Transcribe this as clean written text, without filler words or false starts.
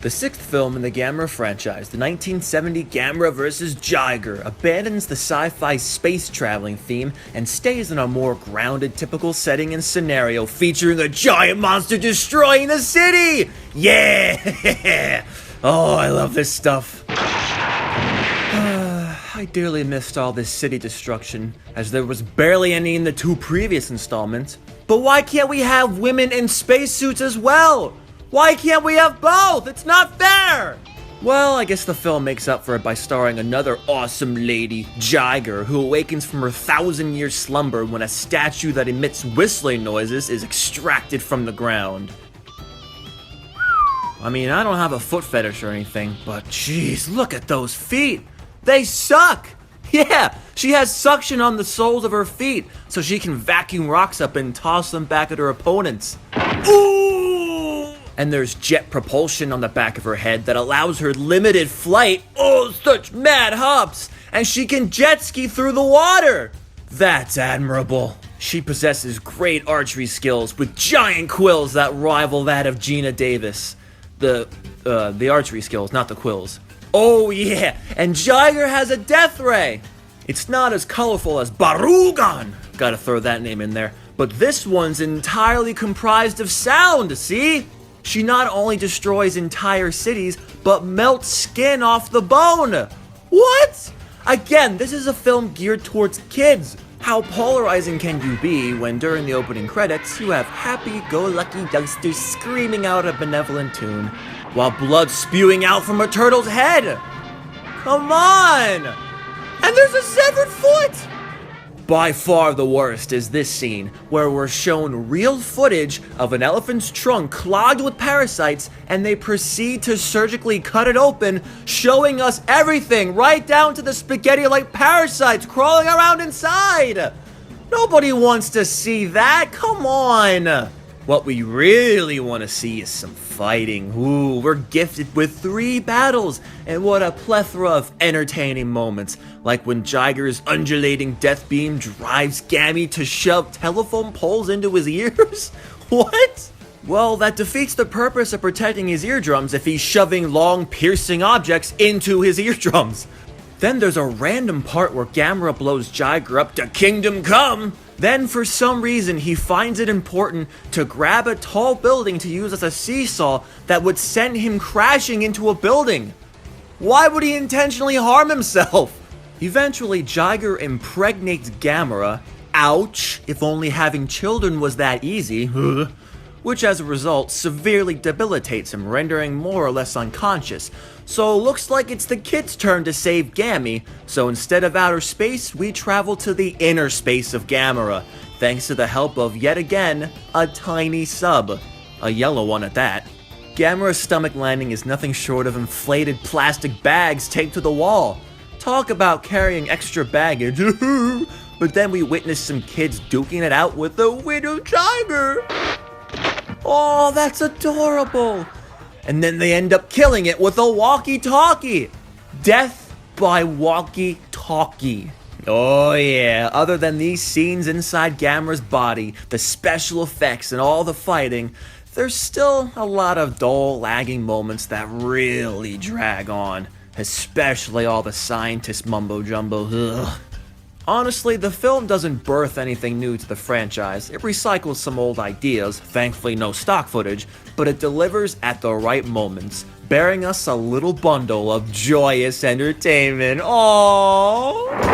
The sixth film in the Gamera franchise, the 1970 Gamera vs. Jiger, abandons the sci-fi space traveling theme and stays in a more grounded, typical setting and scenario featuring a giant monster destroying the city! Yeah! Oh, I love this stuff. I dearly missed all this city destruction, as there was barely any in the two previous installments. But why can't we have women in spacesuits as well? Why can't we have both? It's not fair! Well, I guess the film makes up for it by starring another awesome lady, Jiger, who awakens from her 1,000-year slumber when a statue that emits whistling noises is extracted from the ground. I mean, I don't have a foot fetish or anything, but jeez, look at those feet! They suck! Yeah, she has suction on the soles of her feet, so she can vacuum rocks up and toss them back at her opponents. Ooh! And there's jet propulsion on the back of her head that allows her limited flight. Oh, such mad hops! And she can jet ski through the water! That's admirable. She possesses great archery skills with giant quills that rival that of Gina Davis. The archery skills, not the quills. Oh yeah, and Jiger has a death ray! It's not as colorful as Barugan! Gotta throw that name in there. But this one's entirely comprised of sound, see? She not only destroys entire cities, but melts skin off the bone! What? Again, this is a film geared towards kids. How polarizing can you be when during the opening credits, you have happy-go-lucky youngsters screaming out a benevolent tune, while blood spewing out from a turtle's head? Come on! And there's a severed foot! By far the worst is this scene, where we're shown real footage of an elephant's trunk clogged with parasites, and they proceed to surgically cut it open, showing us everything, right down to the spaghetti-like parasites crawling around inside! Nobody wants to see that, come on! What we really want to see is some fighting. Ooh, we're gifted with 3 battles, and what a plethora of entertaining moments, like when Jiger's undulating death beam drives Gammy to shove telephone poles into his ears? What? Well, that defeats the purpose of protecting his eardrums if he's shoving long, piercing objects into his eardrums. Then there's a random part where Gamera blows Jiger up to Kingdom Come. Then, for some reason, he finds it important to grab a tall building to use as a seesaw that would send him crashing into a building. Why would he intentionally harm himself? Eventually, Jiger impregnates Gamera. Ouch, if only having children was that easy. Which as a result severely debilitates him, rendering more or less unconscious. So looks like it's the kid's turn to save Gammy, so instead of outer space, we travel to the inner space of Gamera, thanks to the help of, yet again, a tiny sub. A yellow one at that. Gamera's stomach landing is nothing short of inflated plastic bags taped to the wall. Talk about carrying extra baggage, but then we witness some kids duking it out with the Widow Jiger. Oh, that's adorable! And then they end up killing it with a walkie-talkie! Death by walkie-talkie. Oh yeah, other than these scenes inside Gamera's body, the special effects and all the fighting, there's still a lot of dull, lagging moments that really drag on. Especially all the scientist mumbo-jumbo. Ugh. Honestly, the film doesn't birth anything new to the franchise. It recycles some old ideas, thankfully no stock footage, but it delivers at the right moments, bearing us a little bundle of joyous entertainment. Aww.